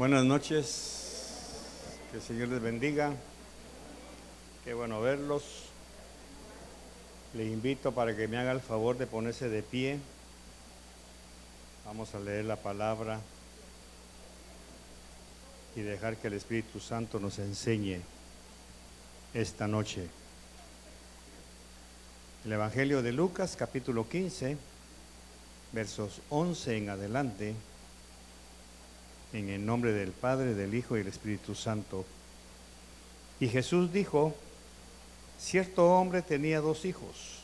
Buenas noches, que el Señor les bendiga, qué bueno verlos. Les invito para que me haga el favor de ponerse de pie. Vamos a leer la palabra y dejar que el Espíritu Santo nos enseñe esta noche. El Evangelio de Lucas, capítulo 15, versos 11 en adelante. En el nombre del Padre, del Hijo y del Espíritu Santo. Y Jesús dijo: cierto hombre tenía 2 hijos,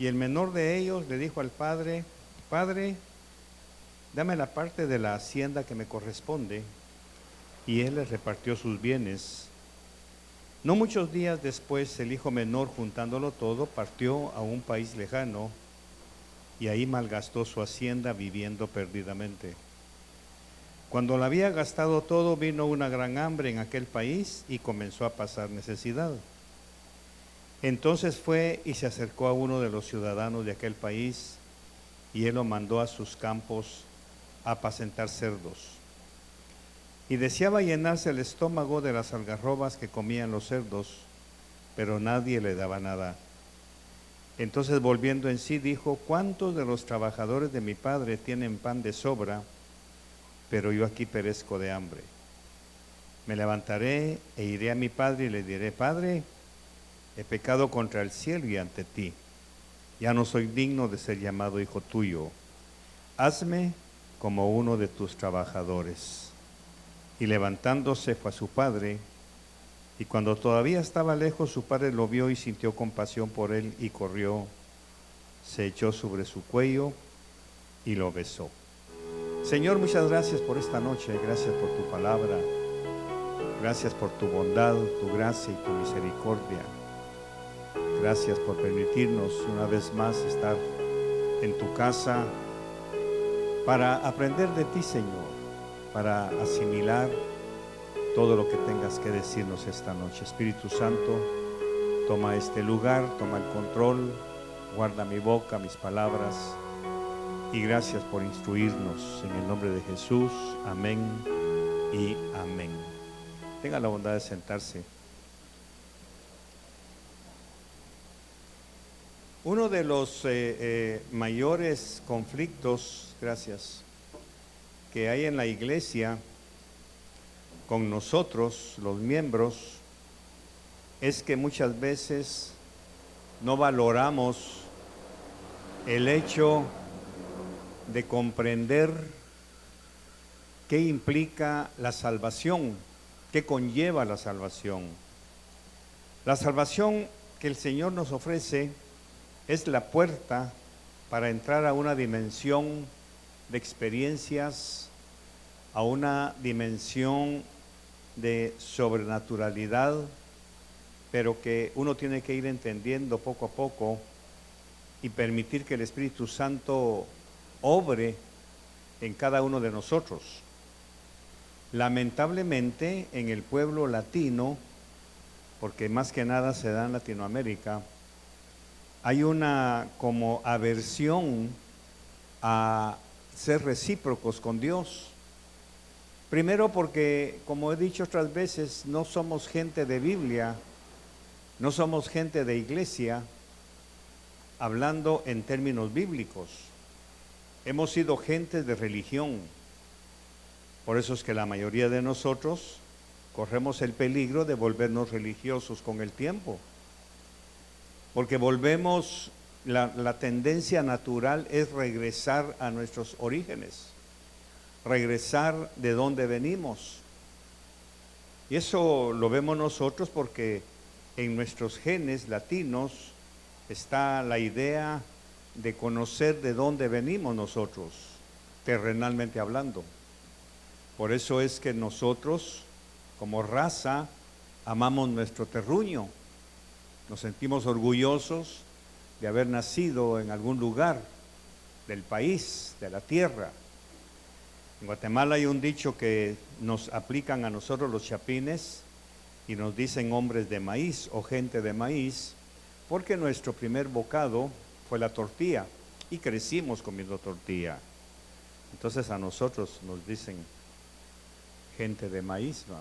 y el menor de ellos le dijo al padre: Padre, dame la parte de la hacienda que me corresponde. Y él le repartió sus bienes. No muchos días después, el hijo menor, juntándolo todo, partió a un país lejano, y ahí malgastó su hacienda viviendo perdidamente. Cuando lo había gastado todo, vino una gran hambre en aquel país y comenzó a pasar necesidad. Entonces fue y se acercó a uno de los ciudadanos de aquel país, y él lo mandó a sus campos a apacentar cerdos. Y deseaba llenarse el estómago de las algarrobas que comían los cerdos, pero nadie le daba nada. Entonces, volviendo en sí, dijo: ¿cuántos de los trabajadores de mi padre tienen pan de sobra? Pero yo aquí perezco de hambre. Me levantaré e iré a mi padre y le diré: Padre, he pecado contra el cielo y ante ti. Ya no soy digno de ser llamado hijo tuyo. Hazme como uno de tus trabajadores. Y levantándose fue a su padre, y cuando todavía estaba lejos, su padre lo vio y sintió compasión por él, y corrió, se echó sobre su cuello y lo besó. Señor, muchas gracias por esta noche, gracias por tu palabra, gracias por tu bondad, tu gracia y tu misericordia. Gracias por permitirnos una vez más estar en tu casa para aprender de ti, Señor, para asimilar todo lo que tengas que decirnos esta noche. Espíritu Santo, toma este lugar, toma el control, guarda mi boca, mis palabras. Y gracias por instruirnos en el nombre de Jesús. Amén y amén. Tenga la bondad de sentarse. Uno de los mayores conflictos, gracias, que hay en la iglesia con nosotros, los miembros, es que muchas veces no valoramos el hecho de comprender qué implica la salvación, qué conlleva la salvación. La salvación que el Señor nos ofrece es la puerta para entrar a una dimensión de experiencias, a una dimensión de sobrenaturalidad, pero que uno tiene que ir entendiendo poco a poco y permitir que el Espíritu Santo obre en cada uno de nosotros. Lamentablemente en el pueblo latino, porque más que nada se da en Latinoamérica, hay una como aversión a ser recíprocos con Dios. Primero porque, como he dicho otras veces, no somos gente de Biblia, no somos gente de iglesia, hablando en términos bíblicos. Hemos sido gente de religión. Por eso es que la mayoría de nosotros corremos el peligro de volvernos religiosos con el tiempo. Porque volvemos, la tendencia natural es regresar a nuestros orígenes, regresar de donde venimos. Y eso lo vemos nosotros porque en nuestros genes latinos está la idea de conocer de dónde venimos nosotros, terrenalmente hablando. Por eso es que nosotros, como raza, amamos nuestro terruño. Nos sentimos orgullosos de haber nacido en algún lugar del país, de la tierra. En Guatemala hay un dicho que nos aplican a nosotros los chapines y nos dicen hombres de maíz o gente de maíz, porque nuestro primer bocado fue la tortilla y crecimos comiendo tortilla. Entonces a nosotros nos dicen gente de maíz, ¿va?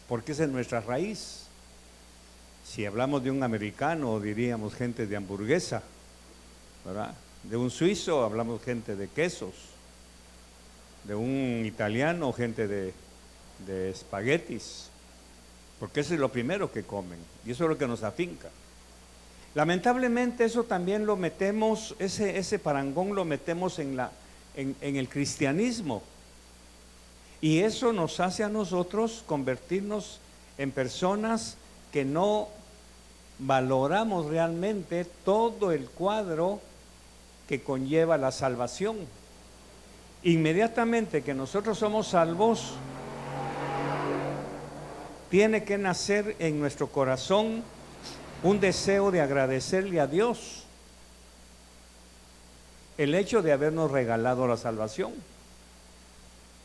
Porque esa es nuestra raíz. Si hablamos de un americano, diríamos gente de hamburguesa, ¿verdad? De un suizo hablamos gente de quesos, de un italiano gente de espaguetis, porque eso es lo primero que comen y eso es lo que nos afinca. Lamentablemente eso también lo metemos, ese parangón lo metemos en el cristianismo, y eso nos hace a nosotros convertirnos en personas que no valoramos realmente todo el cuadro que conlleva la salvación. Inmediatamente que nosotros somos salvos, tiene que nacer en nuestro corazón un deseo de agradecerle a Dios el hecho de habernos regalado la salvación,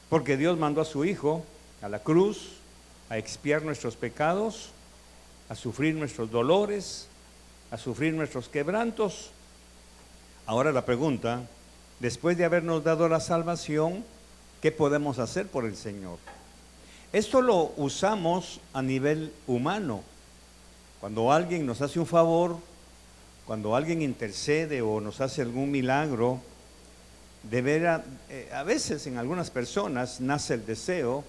porque Dios mandó a su Hijo a la cruz a expiar nuestros pecados, a sufrir nuestros dolores, a sufrir nuestros quebrantos. Ahora la pregunta, después de habernos dado la salvación, ¿qué podemos hacer por el Señor? Esto lo usamos a nivel humano. Cuando alguien nos hace un favor, cuando alguien intercede o nos hace algún milagro, a veces en algunas personas nace el deseo,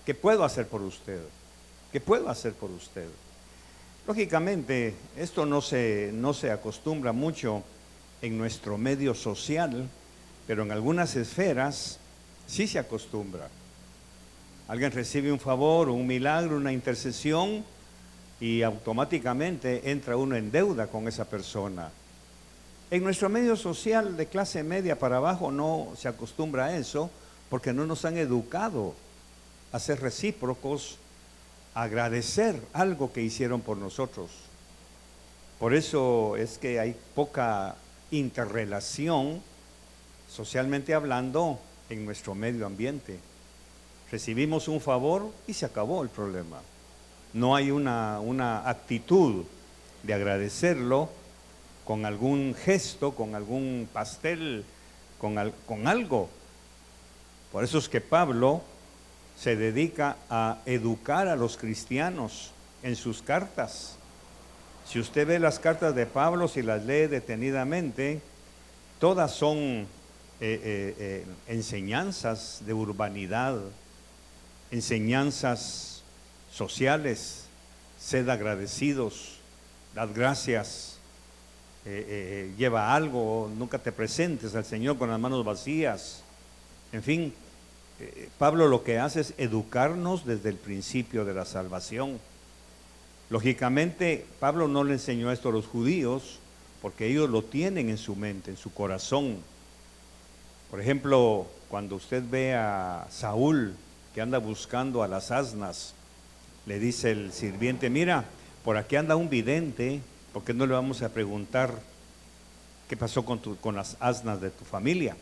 ¿qué puedo hacer por usted? ¿Qué puedo hacer por usted? Lógicamente, esto no se acostumbra mucho en nuestro medio social, pero en algunas esferas sí se acostumbra. Alguien recibe un favor, un milagro, una intercesión, y automáticamente entra uno en deuda con esa persona. En nuestro medio social de clase media para abajo no se acostumbra a eso, porque no nos han educado a ser recíprocos, a agradecer algo que hicieron por nosotros. Por eso es que hay poca interrelación, socialmente hablando, en nuestro medio ambiente. Recibimos un favor y se acabó el problema. No hay una actitud de agradecerlo con algún gesto, con algún pastel, con algo. Por eso es que Pablo se dedica a educar a los cristianos en sus cartas. Si usted ve las cartas de Pablo, si las lee detenidamente, todas son enseñanzas de urbanidad, enseñanzas sociales. Sed agradecidos, dad gracias, lleva algo, nunca te presentes al Señor con las manos vacías. En fin, Pablo lo que hace es educarnos desde el principio de la salvación. Lógicamente, Pablo no le enseñó esto a los judíos, porque ellos lo tienen en su mente, en su corazón. Por ejemplo, cuando usted ve a Saúl, que anda buscando a las asnas, le dice el sirviente, mira, por aquí anda un vidente, ¿por qué no le vamos a preguntar qué pasó con las asnas de tu familia?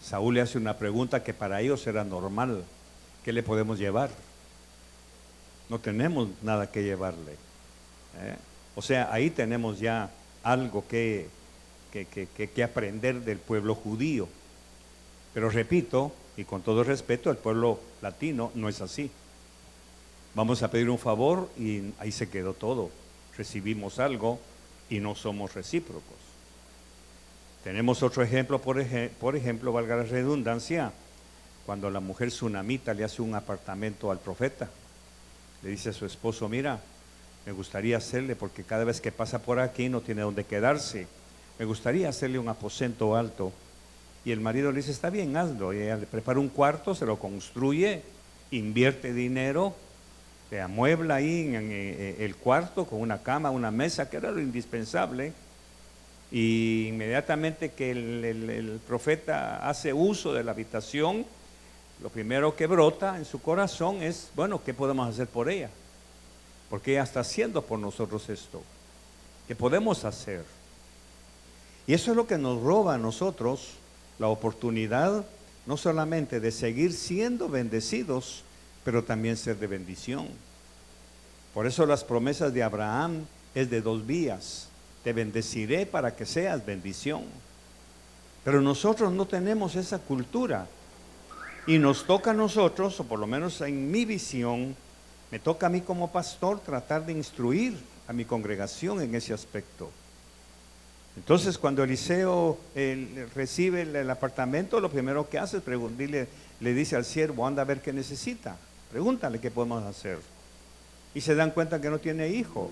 Saúl le hace una pregunta que para ellos era normal. ¿Qué le podemos llevar? No tenemos nada que llevarle. O sea, ahí tenemos ya algo que aprender del pueblo judío. Pero repito, y con todo respeto, el pueblo latino no es así. Vamos a pedir un favor y ahí se quedó todo. Recibimos algo y no somos recíprocos. Tenemos otro ejemplo, por ejemplo, valga la redundancia, cuando la mujer tsunamita le hace un apartamento al profeta. Le dice a su esposo, mira, me gustaría hacerle, porque cada vez que pasa por aquí no tiene dónde quedarse, me gustaría hacerle un aposento alto. Y el marido le dice, está bien, hazlo. Y ella le prepara un cuarto, se lo construye, invierte dinero, le amuebla ahí en el cuarto con una cama, una mesa, que era lo indispensable. Y inmediatamente que el profeta hace uso de la habitación, lo primero que brota en su corazón es, bueno, ¿qué podemos hacer por ella? Porque ella está haciendo por nosotros esto. ¿Qué podemos hacer? Y eso es lo que nos roba a nosotros la oportunidad, no solamente de seguir siendo bendecidos, pero también ser de bendición. Por eso las promesas de Abraham es de dos vías. Te bendeciré para que seas bendición. Pero nosotros no tenemos esa cultura. Y nos toca a nosotros, o por lo menos en mi visión, me toca a mí como pastor tratar de instruir a mi congregación en ese aspecto. Entonces, cuando Eliseo recibe el apartamento, lo primero que hace es preguntarle, le dice al siervo, anda a ver qué necesita, pregúntale qué podemos hacer. Y se dan cuenta que no tiene hijo.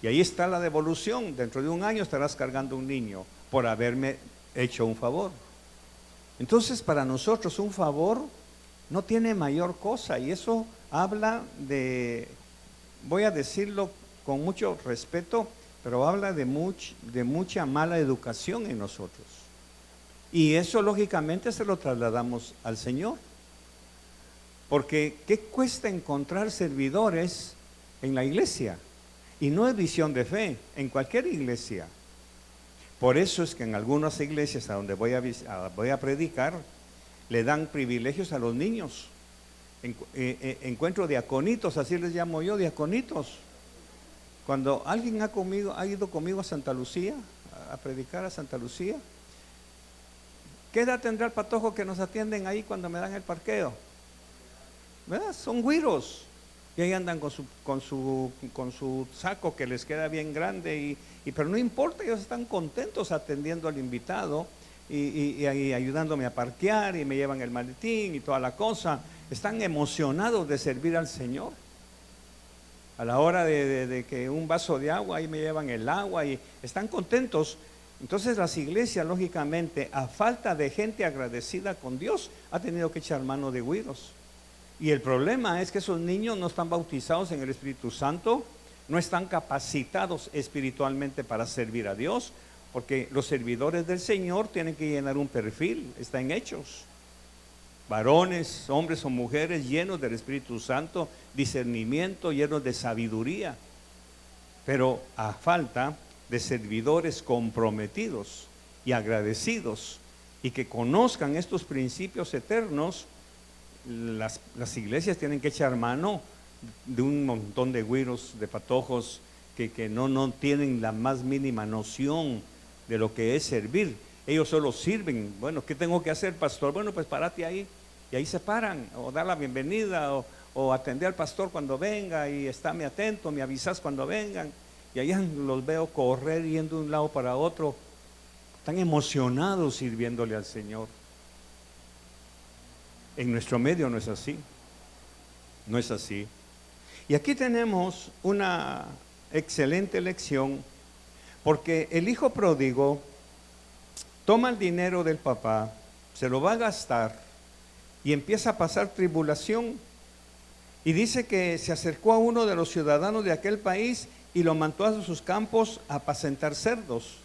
Y ahí está la devolución. Dentro de un año estarás cargando un niño por haberme hecho un favor. Entonces, para nosotros un favor no tiene mayor cosa, y eso habla de, voy a decirlo con mucho respeto, pero habla de mucha mala educación en nosotros. Y eso lógicamente se lo trasladamos al Señor. Porque ¿qué cuesta encontrar servidores en la iglesia? Y no es visión de fe, en cualquier iglesia. Por eso es que en algunas iglesias a donde voy a predicar, le dan privilegios a los niños. Encuentro diaconitos, así les llamo yo, diaconitos. Cuando alguien ha ido conmigo a Santa Lucía, a predicar a Santa Lucía, ¿qué edad tendrá el patojo que nos atienden ahí cuando me dan el parqueo? ¿Verdad? Son güiros. Y ahí andan con su saco que les queda bien grande, pero no importa, ellos están contentos atendiendo al invitado y ayudándome a parquear, y me llevan el maletín y toda la cosa. Están emocionados de servir al Señor. A la hora de que un vaso de agua, ahí me llevan el agua y están contentos. Entonces las iglesias, lógicamente, a falta de gente agradecida con Dios, ha tenido que echar mano de güiros. Y el problema es que esos niños no están bautizados en el Espíritu Santo, no están capacitados espiritualmente para servir a Dios, porque los servidores del Señor tienen que llenar un perfil, está en Hechos. Varones, hombres o mujeres llenos del Espíritu Santo, discernimiento, llenos de sabiduría, pero a falta de servidores comprometidos y agradecidos y que conozcan estos principios eternos, las iglesias tienen que echar mano de un montón de güiros, de patojos que no tienen la más mínima noción de lo que es servir. Ellos solo sirven. Bueno, ¿qué tengo que hacer, pastor? Bueno, pues párate ahí. Y ahí se paran, o dar la bienvenida, o atender al pastor cuando venga, y estáme atento, me avisas cuando vengan. Y ahí los veo correr yendo de un lado para otro, tan emocionados sirviéndole al Señor. En nuestro medio no es así, no es así. Y aquí tenemos una excelente lección, porque el hijo pródigo toma el dinero del papá, se lo va a gastar y empieza a pasar tribulación. Y dice que se acercó a uno de los ciudadanos de aquel país y lo mandó a sus campos a apacentar cerdos.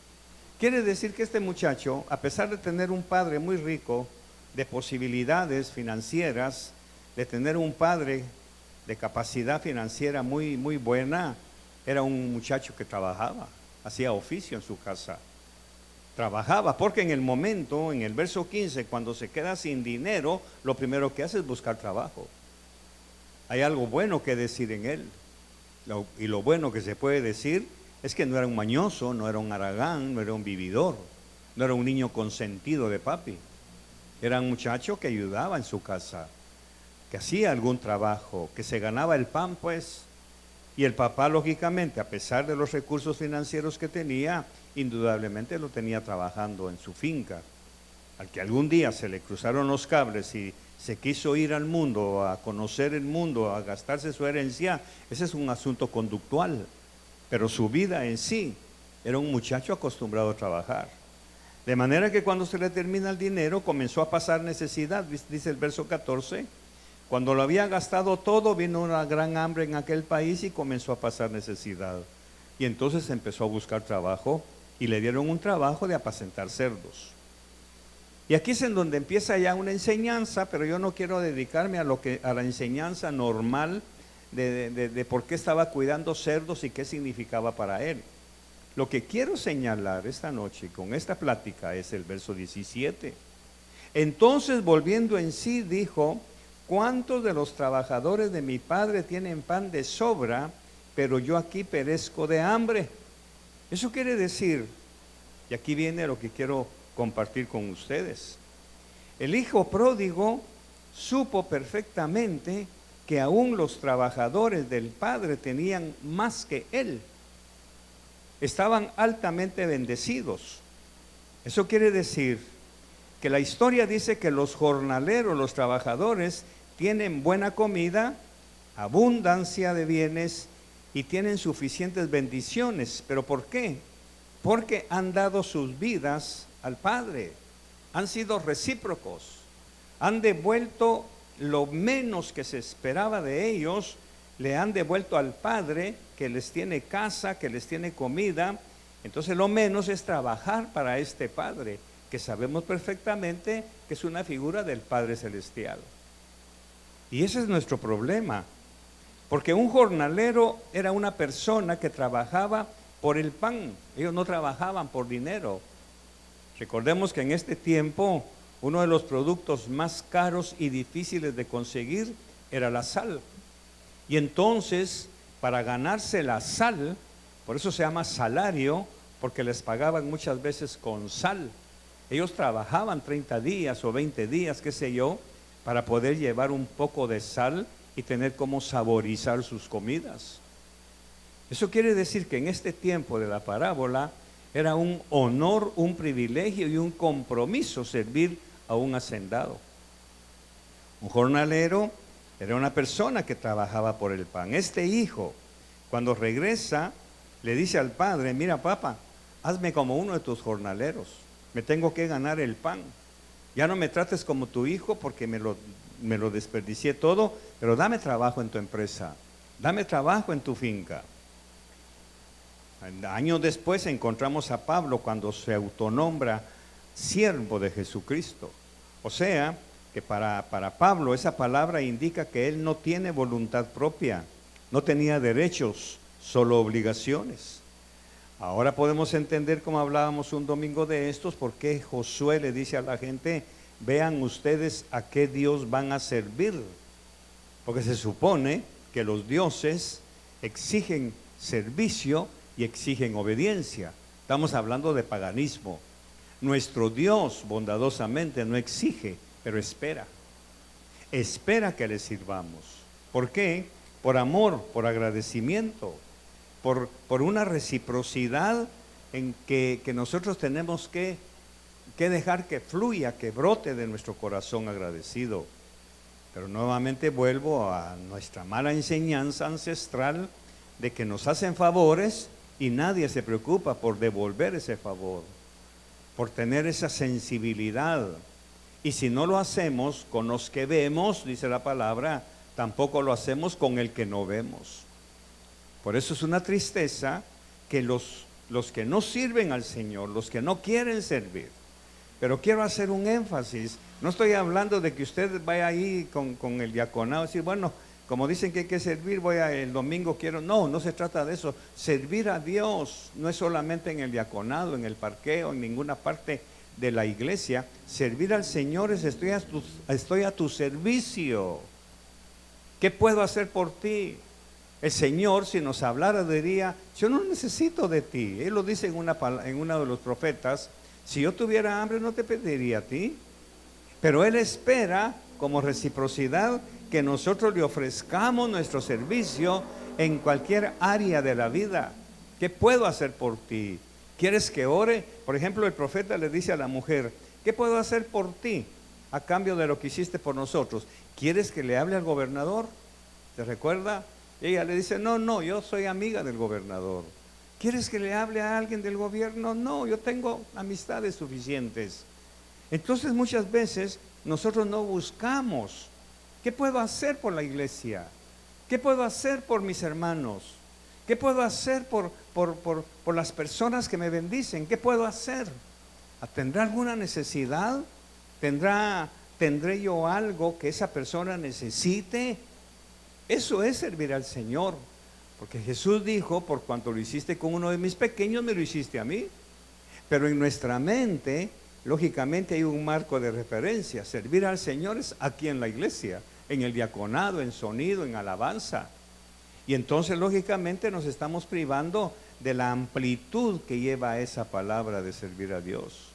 Quiere decir que este muchacho, a pesar de tener un padre muy rico, de posibilidades financieras, de tener un padre de capacidad financiera muy buena, era un muchacho que trabajaba, hacía oficio en su casa. Trabajaba, porque en el momento, en el verso 15, cuando se queda sin dinero, lo primero que hace es buscar trabajo. Hay algo bueno que decir en él. Y lo bueno que se puede decir es que no era un mañoso, no era un haragán, no era un vividor, no era un niño consentido de papi. Era un muchacho que ayudaba en su casa, que hacía algún trabajo, que se ganaba el pan, pues. Y el papá, lógicamente, a pesar de los recursos financieros que tenía, indudablemente lo tenía trabajando en su finca. Al que algún día se le cruzaron los cables y se quiso ir al mundo, a conocer el mundo, a gastarse su herencia, ese es un asunto conductual. Pero su vida en sí, era un muchacho acostumbrado a trabajar. De manera que cuando se le termina el dinero, comenzó a pasar necesidad, dice el verso 14. Cuando lo había gastado todo, vino una gran hambre en aquel país y comenzó a pasar necesidad. Y entonces empezó a buscar trabajo y le dieron un trabajo de apacentar cerdos. Y aquí es en donde empieza ya una enseñanza, pero yo no quiero dedicarme a la enseñanza normal de por qué estaba cuidando cerdos y qué significaba para él. Lo que quiero señalar esta noche con esta plática es el verso 17. Entonces, volviendo en sí, dijo: ¿cuántos de los trabajadores de mi padre tienen pan de sobra, pero yo aquí perezco de hambre? Eso quiere decir, y aquí viene lo que quiero compartir con ustedes. El hijo pródigo supo perfectamente que aún los trabajadores del Padre tenían más que él. Estaban altamente bendecidos. Eso quiere decir que la historia dice que los jornaleros, los trabajadores, tienen buena comida, abundancia de bienes y tienen suficientes bendiciones. ¿Pero por qué? Porque han dado sus vidas al Padre, han sido recíprocos, han devuelto lo menos que se esperaba de ellos, le han devuelto al Padre, que les tiene casa, que les tiene comida. Entonces lo menos es trabajar para este Padre, que sabemos perfectamente que es una figura del Padre Celestial. Y ese es nuestro problema, porque un jornalero era una persona que trabajaba por el pan, ellos no trabajaban por dinero. Recordemos que en este tiempo uno de los productos más caros y difíciles de conseguir era la sal. Y entonces, para ganarse la sal, por eso se llama salario, porque les pagaban muchas veces con sal. Ellos trabajaban 30 días o 20 días, qué sé yo, para poder llevar un poco de sal y tener cómo saborizar sus comidas. Eso quiere decir que en este tiempo de la parábola era un honor, un privilegio y un compromiso servir a un hacendado. Un jornalero era una persona que trabajaba por el pan. Este hijo, cuando regresa, le dice al padre: mira, papá, hazme como uno de tus jornaleros, me tengo que ganar el pan. Ya no me trates como tu hijo porque me lo desperdicié todo, pero dame trabajo en tu empresa, dame trabajo en tu finca. Años después encontramos a Pablo cuando se autonombra siervo de Jesucristo. O sea, que para Pablo esa palabra indica que él no tiene voluntad propia, no tenía derechos, solo obligaciones. Ahora podemos entender, como hablábamos un domingo de estos, por qué Josué le dice a la gente: vean ustedes a qué Dios van a servir. Porque se supone que los dioses exigen servicio y exigen obediencia. Estamos hablando de paganismo. Nuestro Dios bondadosamente no exige, pero espera. Espera que le sirvamos. ¿Por qué? Por amor, por agradecimiento, por una reciprocidad en que nosotros tenemos que dejar que fluya, que brote de nuestro corazón agradecido. Pero nuevamente vuelvo a nuestra mala enseñanza ancestral de que nos hacen favores y nadie se preocupa por devolver ese favor, por tener esa sensibilidad. Y si no lo hacemos con los que vemos, dice la palabra, tampoco lo hacemos con el que no vemos. Por eso es una tristeza que los que no sirven al Señor, los que no quieren servir. Pero quiero hacer un énfasis, no estoy hablando de que usted vaya ahí con el diaconado y decir, bueno, como dicen que hay que servir, el domingo quiero. No se trata de eso. Servir a Dios no es solamente en el diaconado, en el parqueo, en ninguna parte de la iglesia. Servir al Señor es estoy a tu servicio. ¿Qué puedo hacer por ti? El Señor, si nos hablara, diría: yo no necesito de ti. Él lo dice en uno de los profetas: si yo tuviera hambre no te pediría a ti. Pero Él espera, como reciprocidad, que nosotros le ofrezcamos nuestro servicio en cualquier área de la vida. ¿Qué puedo hacer por ti? ¿Quieres que ore? Por ejemplo, el profeta le dice a la mujer: ¿qué puedo hacer por ti a cambio de lo que hiciste por nosotros? ¿Quieres que le hable al gobernador? ¿Te recuerda? Ella le dice: no, yo soy amiga del gobernador. ¿Quieres que le hable a alguien del gobierno? No, yo tengo amistades suficientes. Entonces muchas veces nosotros no buscamos: ¿qué puedo hacer por la iglesia? ¿Qué puedo hacer por mis hermanos? ¿Qué puedo hacer por las personas que me bendicen? ¿Qué puedo hacer? ¿Tendrá alguna necesidad? ¿Tendré yo algo que esa persona necesite? Eso es servir al Señor. Porque Jesús dijo: por cuanto lo hiciste con uno de mis pequeños, me lo hiciste a mí. Pero en nuestra mente, lógicamente, hay un marco de referencia. Servir al Señor es aquí en la iglesia, en el diaconado, en sonido, en alabanza. Y entonces, lógicamente, nos estamos privando de la amplitud que lleva esa palabra de servir a Dios.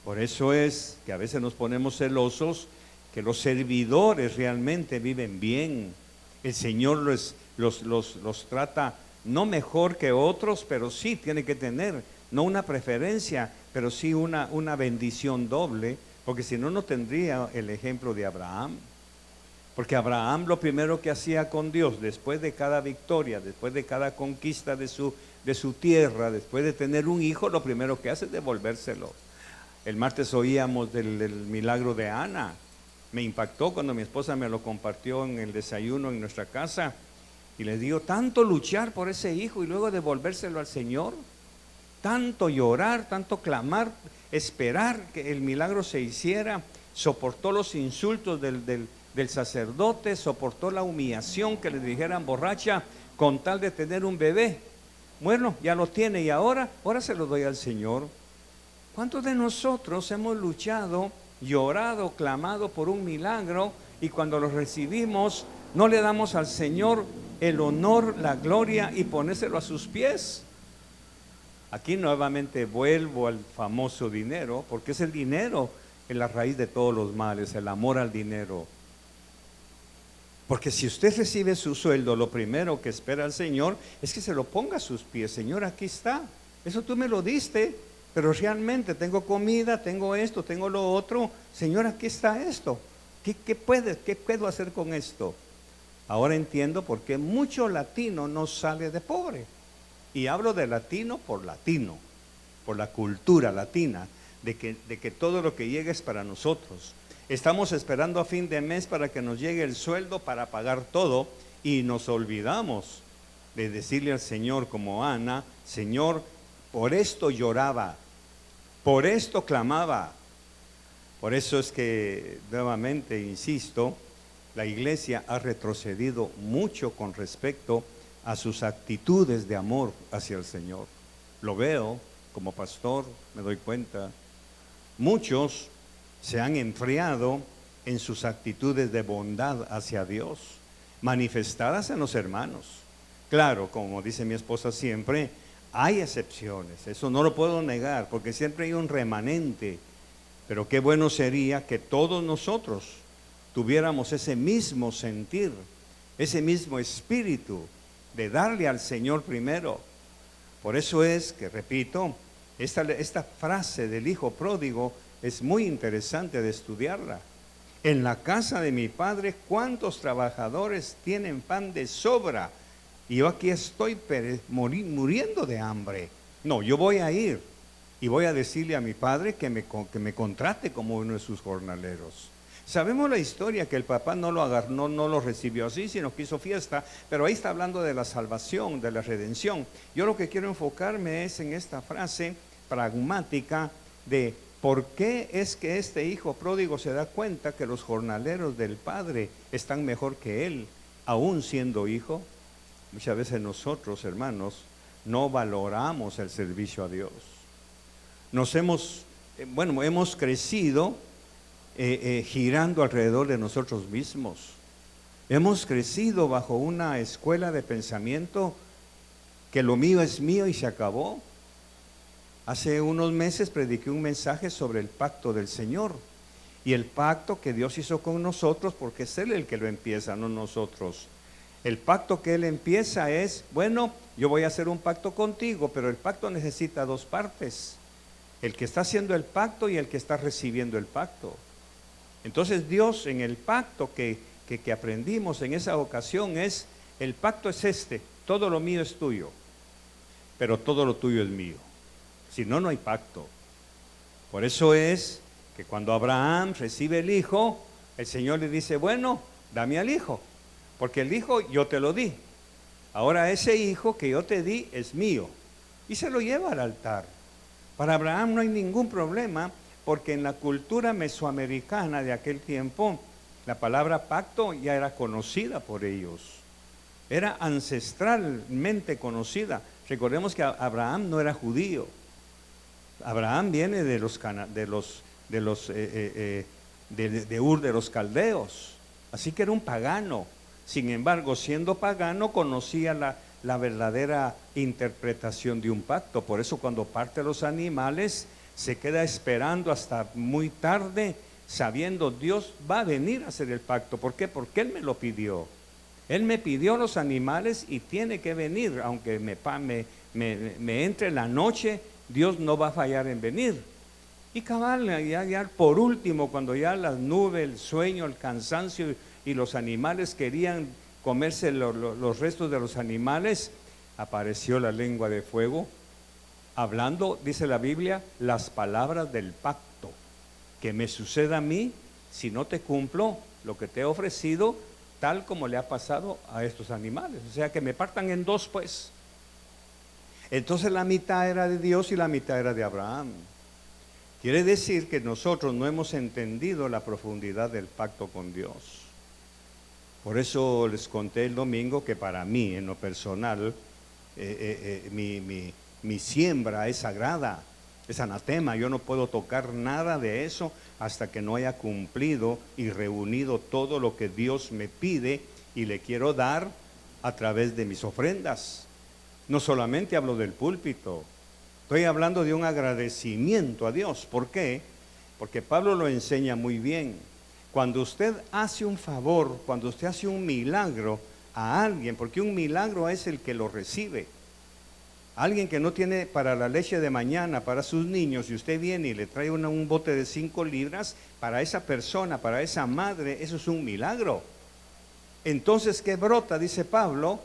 Por eso es que a veces nos ponemos celosos que los servidores realmente viven bien. El Señor los trata no mejor que otros, pero sí tiene que tener, no una preferencia, pero sí una bendición doble, porque si no, no tendría el ejemplo de Abraham. Porque Abraham lo primero que hacía con Dios, después de cada victoria, después de cada conquista de su tierra, después de tener un hijo, lo primero que hace es devolvérselo. El martes oíamos del milagro de Ana. Me impactó cuando mi esposa me lo compartió en el desayuno en nuestra casa. Y le digo, tanto luchar por ese hijo y luego devolvérselo al Señor. Tanto llorar, tanto clamar, esperar que el milagro se hiciera. Soportó los insultos del sacerdote, soportó la humillación que le dijeran borracha con tal de tener un bebé. Bueno, ya lo tiene y ahora se lo doy al Señor. ¿Cuántos de nosotros hemos luchado, llorado, clamado por un milagro y cuando lo recibimos no le damos al Señor el honor, la gloria y ponérselo a sus pies? Aquí nuevamente vuelvo al famoso dinero, porque es el dinero en la raíz de todos los males, el amor al dinero. Porque si usted recibe su sueldo, lo primero que espera al Señor es que se lo ponga a sus pies. Señor, aquí está, eso tú me lo diste, pero realmente tengo comida, tengo esto, tengo lo otro. Señor, aquí está esto. ¿Qué puedo hacer con esto? Ahora entiendo por qué mucho latino no sale de pobre. Y hablo de latino, por la cultura latina, de que todo lo que llega es para nosotros. Estamos esperando a fin de mes para que nos llegue el sueldo para pagar todo y nos olvidamos de decirle al Señor como Ana, Señor, por esto lloraba, por esto clamaba. Por eso es que nuevamente insisto, la iglesia ha retrocedido mucho con respecto a sus actitudes de amor hacia el Señor. Lo veo como pastor, me doy cuenta. Muchos se han enfriado en sus actitudes de bondad hacia Dios, manifestadas en los hermanos. Claro, como dice mi esposa siempre, hay excepciones, eso no lo puedo negar, porque siempre hay un remanente. Pero qué bueno sería que todos nosotros tuviéramos ese mismo sentir, ese mismo espíritu de darle al Señor primero. Por eso es que, repito, esta frase del hijo pródigo es muy interesante de estudiarla. En la casa de mi padre, ¿cuántos trabajadores tienen pan de sobra? Y yo aquí estoy muriendo de hambre. No, yo voy a ir y voy a decirle a mi padre que me contrate como uno de sus jornaleros. Sabemos la historia que el papá no lo agarró, no lo recibió así, sino que hizo fiesta, pero ahí está hablando de la salvación, de la redención. Yo lo que quiero enfocarme es en esta frase pragmática de por qué es que este hijo pródigo se da cuenta que los jornaleros del padre están mejor que él, aún siendo hijo. Muchas veces nosotros, hermanos, no valoramos el servicio a Dios. Hemos crecido girando alrededor de nosotros mismos. Hemos crecido bajo una escuela de pensamiento que lo mío es mío y se acabó. Hace unos meses prediqué un mensaje sobre el pacto del Señor y el pacto que Dios hizo con nosotros, porque es Él el que lo empieza, no nosotros. El pacto que Él empieza es, bueno, yo voy a hacer un pacto contigo, pero el pacto necesita dos partes: el que está haciendo el pacto y el que está recibiendo el pacto. Entonces Dios, en el pacto que aprendimos en esa ocasión, el pacto es este: todo lo mío es tuyo, pero todo lo tuyo es mío. Si no, no hay pacto. Por eso es que cuando Abraham recibe el hijo, el Señor le dice, bueno, dame al hijo, porque el hijo yo te lo di. Ahora ese hijo que yo te di es mío. Y se lo lleva al altar. Para Abraham no hay ningún problema, porque en la cultura mesoamericana de aquel tiempo, la palabra pacto ya era conocida por ellos. Era ancestralmente conocida. Recordemos que Abraham no era judío. Abraham viene de Ur de los Caldeos, así que era un pagano. Sin embargo, siendo pagano, conocía la verdadera interpretación de un pacto. Por eso cuando parte los animales, se queda esperando hasta muy tarde sabiendo Dios va a venir a hacer el pacto. ¿Por qué? Porque Él me lo pidió. Él me pidió los animales y tiene que venir, aunque me entre la noche, Dios no va a fallar en venir. Y cabal, ya por último, cuando ya las nubes, el sueño, el cansancio y los animales querían comerse los restos de los animales, apareció la lengua de fuego, hablando, dice la Biblia, las palabras del pacto. Que me suceda a mí si no te cumplo lo que te he ofrecido, tal como le ha pasado a estos animales. O sea, que me partan en dos, pues. Entonces la mitad era de Dios y la mitad era de Abraham. Quiere decir que nosotros no hemos entendido la profundidad del pacto con Dios. Por eso les conté el domingo que para mí, en lo personal, mi siembra es sagrada, es anatema. Yo no puedo tocar nada de eso hasta que no haya cumplido y reunido todo lo que Dios me pide y le quiero dar a través de mis ofrendas. No solamente hablo del púlpito, estoy hablando de un agradecimiento a Dios. ¿Por qué? Porque Pablo lo enseña muy bien. Cuando usted hace un favor, cuando usted hace un milagro a alguien, porque un milagro es el que lo recibe. Alguien que no tiene para la leche de mañana, para sus niños, y usted viene y le trae un bote de 5 libras, para esa persona, para esa madre, eso es un milagro. Entonces, ¿qué brota? Dice Pablo,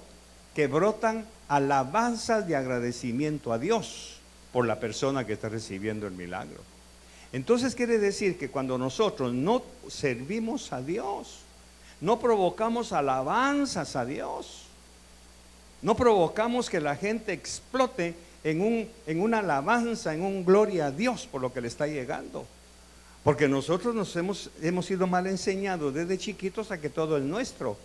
que brotan alabanzas de agradecimiento a Dios por la persona que está recibiendo el milagro. Entonces quiere decir que cuando nosotros no servimos a Dios, no provocamos alabanzas a Dios, no provocamos que la gente explote en una alabanza, en un gloria a Dios por lo que le está llegando. Porque nosotros hemos sido mal enseñados desde chiquitos a que todo es nuestro.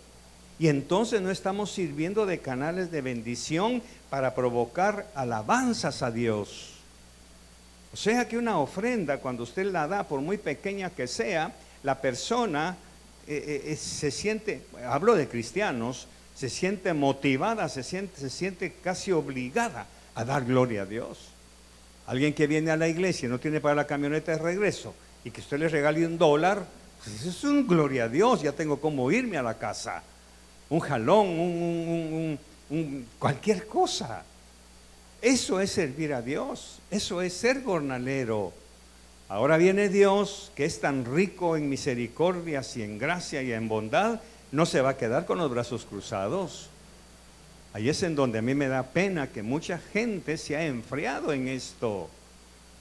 Y entonces no estamos sirviendo de canales de bendición para provocar alabanzas a Dios. O sea que una ofrenda, cuando usted la da, por muy pequeña que sea, la persona se siente, hablo de cristianos, se siente motivada, se siente casi obligada a dar gloria a Dios. Alguien que viene a la iglesia y no tiene para la camioneta de regreso y que usted le regale $1, pues eso es un gloria a Dios, ya tengo cómo irme a la casa. Un jalón, cualquier cosa. Eso es servir a Dios, eso es ser jornalero. Ahora viene Dios, que es tan rico en misericordias y en gracia y en bondad, no se va a quedar con los brazos cruzados. Ahí es en donde a mí me da pena que mucha gente se ha enfriado en esto.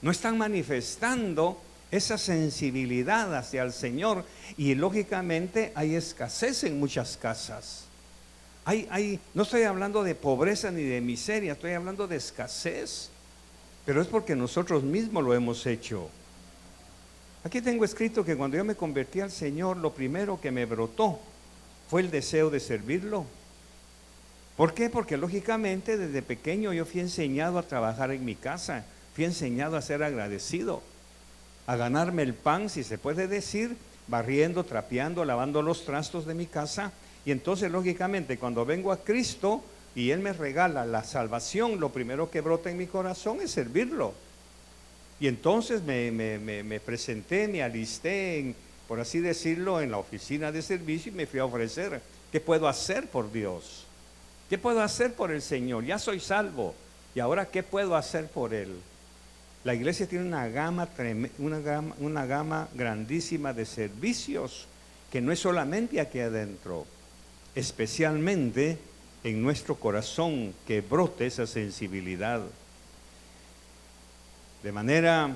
No están manifestando esa sensibilidad hacia el Señor y lógicamente hay escasez en muchas casas. No estoy hablando de pobreza ni de miseria, estoy hablando de escasez, pero es porque nosotros mismos lo hemos hecho. Aquí tengo escrito que cuando yo me convertí al Señor, lo primero que me brotó fue el deseo de servirlo. ¿Por qué? Porque lógicamente desde pequeño yo fui enseñado a trabajar en mi casa, fui enseñado a ser agradecido, a ganarme el pan, si se puede decir, barriendo, trapeando, lavando los trastos de mi casa. Y entonces lógicamente cuando vengo a Cristo y Él me regala la salvación, lo primero que brota en mi corazón es servirlo. Y entonces me presenté, me alisté, por así decirlo, en la oficina de servicio y me fui a ofrecer. ¿Qué puedo hacer por Dios? ¿Qué puedo hacer por el Señor? Ya soy salvo. ¿Y ahora qué puedo hacer por Él? La iglesia tiene una gama grandísima de servicios que no es solamente aquí adentro, especialmente en nuestro corazón, que brote esa sensibilidad. De manera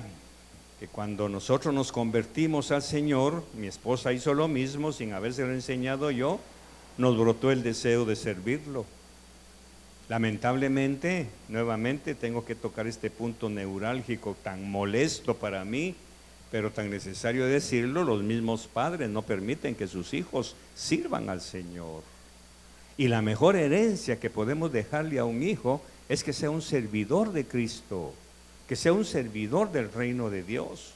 que cuando nosotros nos convertimos al Señor, mi esposa hizo lo mismo sin habérselo enseñado yo, nos brotó el deseo de servirlo. Lamentablemente, nuevamente tengo que tocar este punto neurálgico tan molesto para mí, pero tan necesario decirlo. Los mismos padres no permiten que sus hijos sirvan al Señor. Y la mejor herencia que podemos dejarle a un hijo es que sea un servidor de Cristo, que sea un servidor del reino de Dios.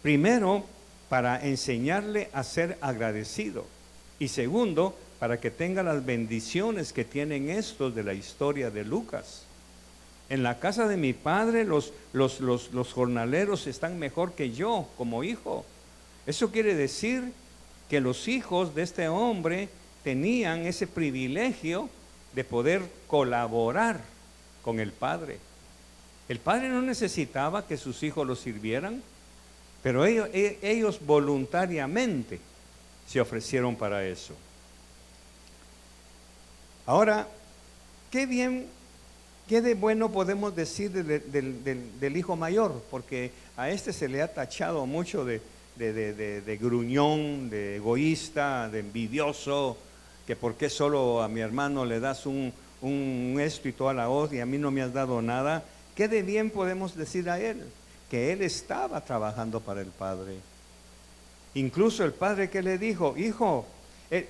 Primero, para enseñarle a ser agradecido. Y segundo, para que tenga las bendiciones que tienen estos de la historia de Lucas. En la casa de mi padre los jornaleros están mejor que yo como hijo. Eso quiere decir que los hijos de este hombre tenían ese privilegio de poder colaborar con el padre. El padre no necesitaba que sus hijos lo sirvieran, pero ellos voluntariamente se ofrecieron para eso. Ahora, qué de bueno podemos decir del hijo mayor, porque a este se le ha tachado mucho de gruñón, de egoísta, de envidioso, que por qué solo a mi hermano le das un esto y toda la otra y a mí no me has dado nada. ¿Qué de bien podemos decir a él? Que él estaba trabajando para el padre. Incluso el padre que le dijo, hijo,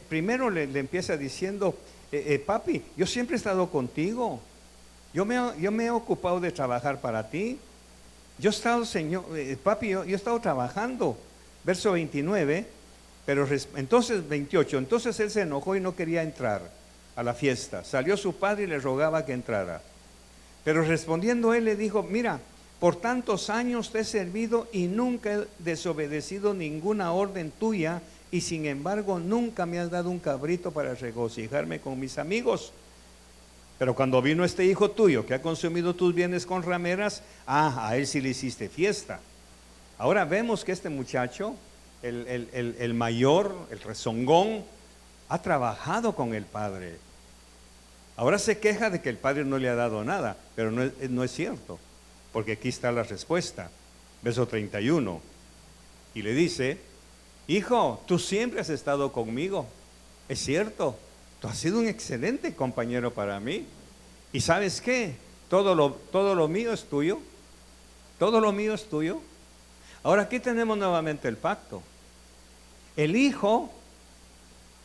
primero le empieza diciendo, papi, yo siempre he estado contigo, yo me he ocupado de trabajar para ti, yo he estado, papi, yo he estado trabajando. Verso 29, pero entonces 28, entonces él se enojó y no quería entrar a la fiesta. Salió su padre y le rogaba que entrara. Pero respondiendo él le dijo, mira, por tantos años te he servido y nunca he desobedecido ninguna orden tuya, y sin embargo nunca me has dado un cabrito para regocijarme con mis amigos. Pero cuando vino este hijo tuyo que ha consumido tus bienes con rameras, a él sí le hiciste fiesta. Ahora vemos que este muchacho, el mayor, el rezongón, ha trabajado con el padre. Ahora se queja de que el padre no le ha dado nada, pero no es cierto, porque aquí está la respuesta. Verso 31, y le dice, hijo, tú siempre has estado conmigo, es cierto, tú has sido un excelente compañero para mí, y ¿sabes qué? Todo lo mío es tuyo, todo lo mío es tuyo. Ahora aquí tenemos nuevamente el pacto. El hijo,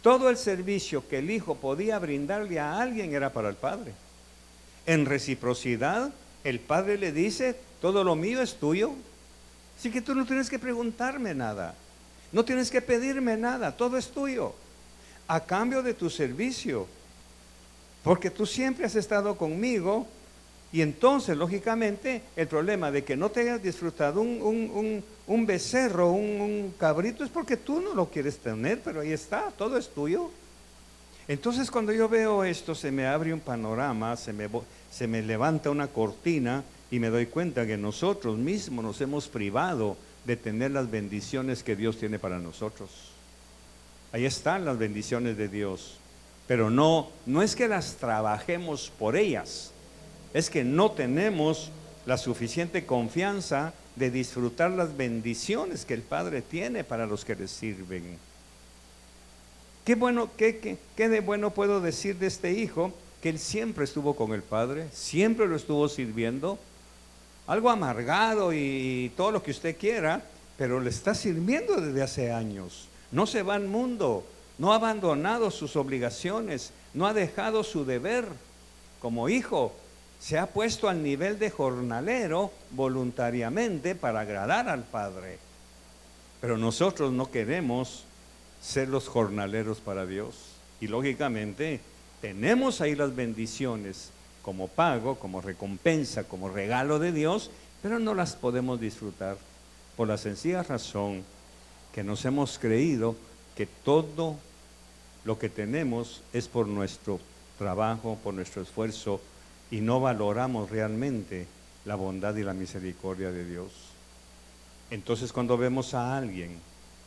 todo el servicio que el hijo podía brindarle a alguien era para el padre. En reciprocidad, el padre le dice, todo lo mío es tuyo. Así que tú no tienes que preguntarme nada, no tienes que pedirme nada, todo es tuyo, a cambio de tu servicio, porque tú siempre has estado conmigo. Y entonces, lógicamente, el problema de que no te hayas disfrutado un becerro, un cabrito, es porque tú no lo quieres tener, pero ahí está, todo es tuyo. Entonces, cuando yo veo esto, se me abre un panorama, se me levanta una cortina y me doy cuenta que nosotros mismos nos hemos privado de tener las bendiciones que Dios tiene para nosotros. Ahí están las bendiciones de Dios, pero no es que las trabajemos por ellas. Es que no tenemos la suficiente confianza de disfrutar las bendiciones que el Padre tiene para los que le sirven. Qué de bueno puedo decir de este hijo, que él siempre estuvo con el Padre, siempre lo estuvo sirviendo, algo amargado y todo lo que usted quiera, pero le está sirviendo desde hace años. No se va al mundo, no ha abandonado sus obligaciones, no ha dejado su deber como hijo. Se ha puesto al nivel de jornalero voluntariamente para agradar al Padre. Pero nosotros no queremos ser los jornaleros para Dios. Y lógicamente tenemos ahí las bendiciones como pago, como recompensa, como regalo de Dios, pero no las podemos disfrutar por la sencilla razón que nos hemos creído que todo lo que tenemos es por nuestro trabajo, por nuestro esfuerzo, y no valoramos realmente la bondad y la misericordia de Dios. Entonces, cuando vemos a alguien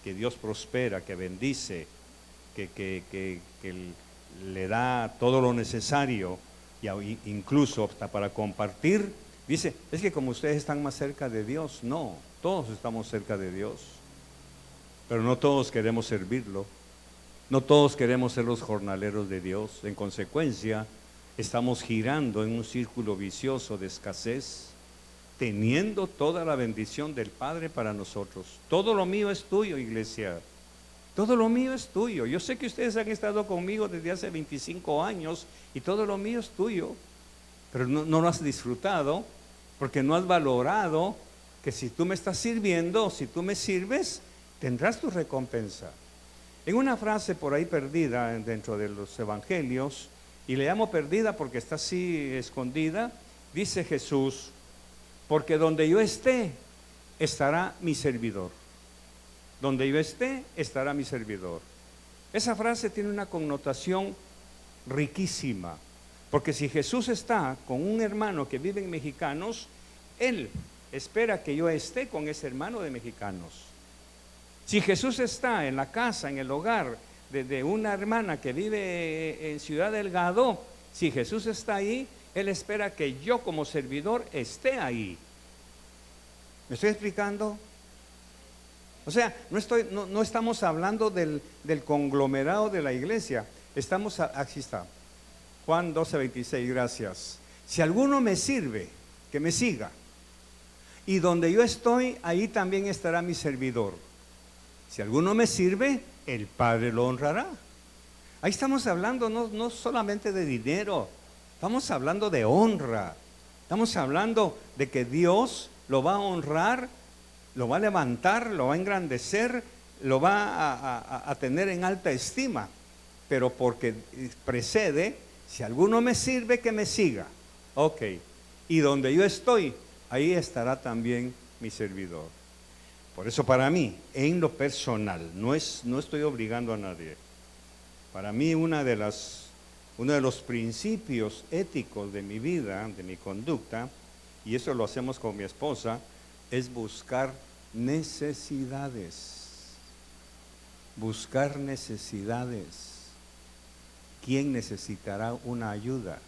que Dios prospera, que bendice, que le da todo lo necesario, y incluso hasta para compartir, dice, es que como ustedes están más cerca de Dios. No, todos estamos cerca de Dios, pero no todos queremos servirlo, no todos queremos ser los jornaleros de Dios. En consecuencia, estamos girando en un círculo vicioso de escasez, teniendo toda la bendición del Padre para nosotros. Todo lo mío es tuyo, iglesia. Todo lo mío es tuyo. Yo sé que ustedes han estado conmigo desde hace 25 años y todo lo mío es tuyo, pero no lo has disfrutado porque no has valorado que si tú me estás sirviendo, si tú me sirves, tendrás tu recompensa. En una frase por ahí perdida dentro de los evangelios, y le llamo perdida porque está así escondida, dice Jesús, porque donde yo esté, estará mi servidor. Donde yo esté, estará mi servidor. Esa frase tiene una connotación riquísima, porque si Jesús está con un hermano que vive en Mexicanos, Él espera que yo esté con ese hermano de Mexicanos. Si Jesús está en la casa, en el hogar de una hermana que vive en Ciudad Delgado, si Jesús está ahí, Él espera que yo como servidor esté ahí. ¿Me estoy explicando? O sea, no estamos hablando del conglomerado de la iglesia. Aquí está, Juan 12:26, gracias. Si alguno me sirve, que me siga. Y donde yo estoy, ahí también estará mi servidor. Si alguno me sirve, el Padre lo honrará. Ahí estamos hablando no solamente de dinero, estamos hablando de honra. Estamos hablando de que Dios lo va a honrar, lo va a levantar, lo va a engrandecer, lo va a tener en alta estima. Pero porque precede, si alguno me sirve, que me siga. Ok, y donde yo estoy, ahí estará también mi servidor. Por eso para mí, en lo personal, no estoy obligando a nadie. Para mí uno de los principios éticos de mi vida, de mi conducta, y eso lo hacemos con mi esposa, es buscar necesidades. Buscar necesidades. ¿Quién necesitará una ayuda?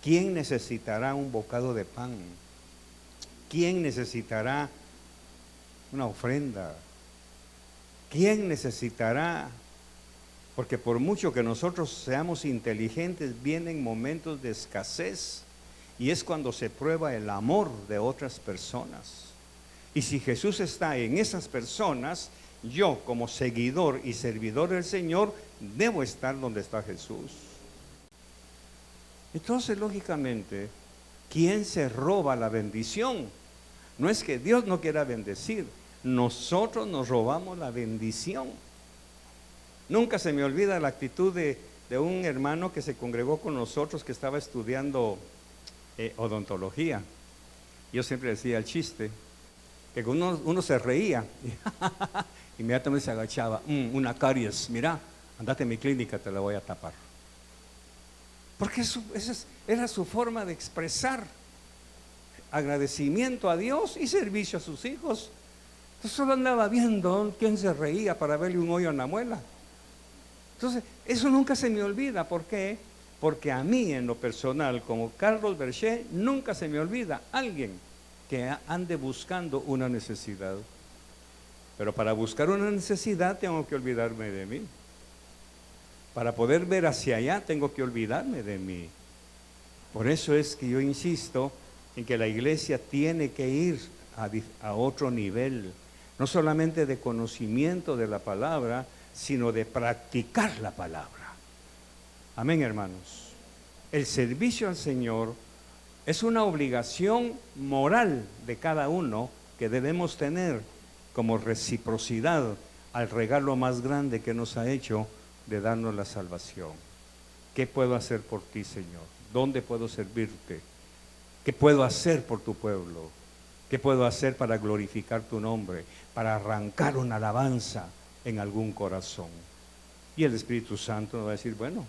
¿Quién necesitará un bocado de pan? ¿Quién necesitará una ofrenda? ¿Quién necesitará? Porque por mucho que nosotros seamos inteligentes, vienen momentos de escasez y es cuando se prueba el amor de otras personas. Y si Jesús está en esas personas, yo como seguidor y servidor del Señor debo estar donde está Jesús. Entonces, lógicamente, ¿quién se roba la bendición? No es que Dios no quiera bendecir, nosotros nos robamos la bendición. Nunca se me olvida la actitud de un hermano que se congregó con nosotros, que estaba estudiando odontología. Yo siempre decía el chiste, que uno se reía, inmediatamente se agachaba, una caries, mira, andate a mi clínica, te la voy a tapar. Porque esa era su forma de expresar agradecimiento a Dios y servicio a sus hijos. Entonces solo andaba viendo quién se reía para verle un hoyo en la muela. Entonces, eso nunca se me olvida. ¿Por qué? Porque a mí, en lo personal, como Carlos Berché, nunca se me olvida alguien que ande buscando una necesidad. Pero para buscar una necesidad tengo que olvidarme de mí. Para poder ver hacia allá tengo que olvidarme de mí. Por eso es que yo insisto en que la iglesia tiene que ir a otro nivel, no solamente de conocimiento de la palabra, sino de practicar la palabra. Amén, hermanos. El servicio al Señor es una obligación moral de cada uno que debemos tener como reciprocidad al regalo más grande que nos ha hecho de darnos la salvación. ¿Qué puedo hacer por ti, Señor? ¿Dónde puedo servirte? ¿Qué puedo hacer por tu pueblo? ¿Qué puedo hacer para glorificar tu nombre? Para arrancar una alabanza en algún corazón. Y el Espíritu Santo nos va a decir, bueno,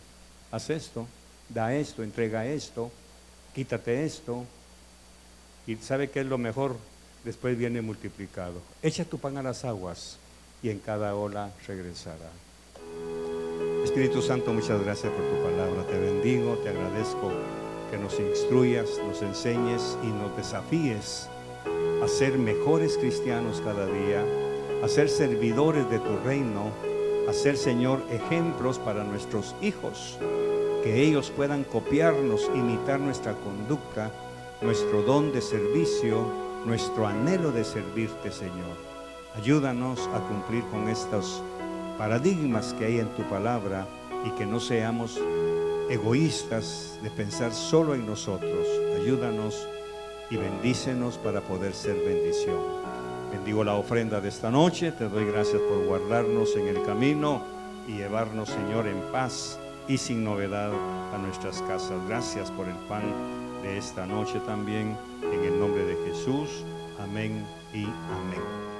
haz esto, da esto, entrega esto, quítate esto. Y ¿sabe qué es lo mejor? Después viene multiplicado. Echa tu pan a las aguas y en cada ola regresará. Espíritu Santo, muchas gracias por tu palabra. Te bendigo, te agradezco que nos instruyas, nos enseñes y nos desafíes a ser mejores cristianos cada día, a ser servidores de tu reino, a ser, Señor, ejemplos para nuestros hijos, que ellos puedan copiarnos, imitar nuestra conducta, nuestro don de servicio, nuestro anhelo de servirte, Señor. Ayúdanos a cumplir con estos paradigmas que hay en tu palabra y que no seamos egoístas de pensar solo en nosotros. Ayúdanos y bendícenos para poder ser bendición. Bendigo la ofrenda de esta noche, te doy gracias por guardarnos en el camino y llevarnos, Señor, en paz y sin novedad a nuestras casas. Gracias por el pan de esta noche también, en el nombre de Jesús. Amén y amén.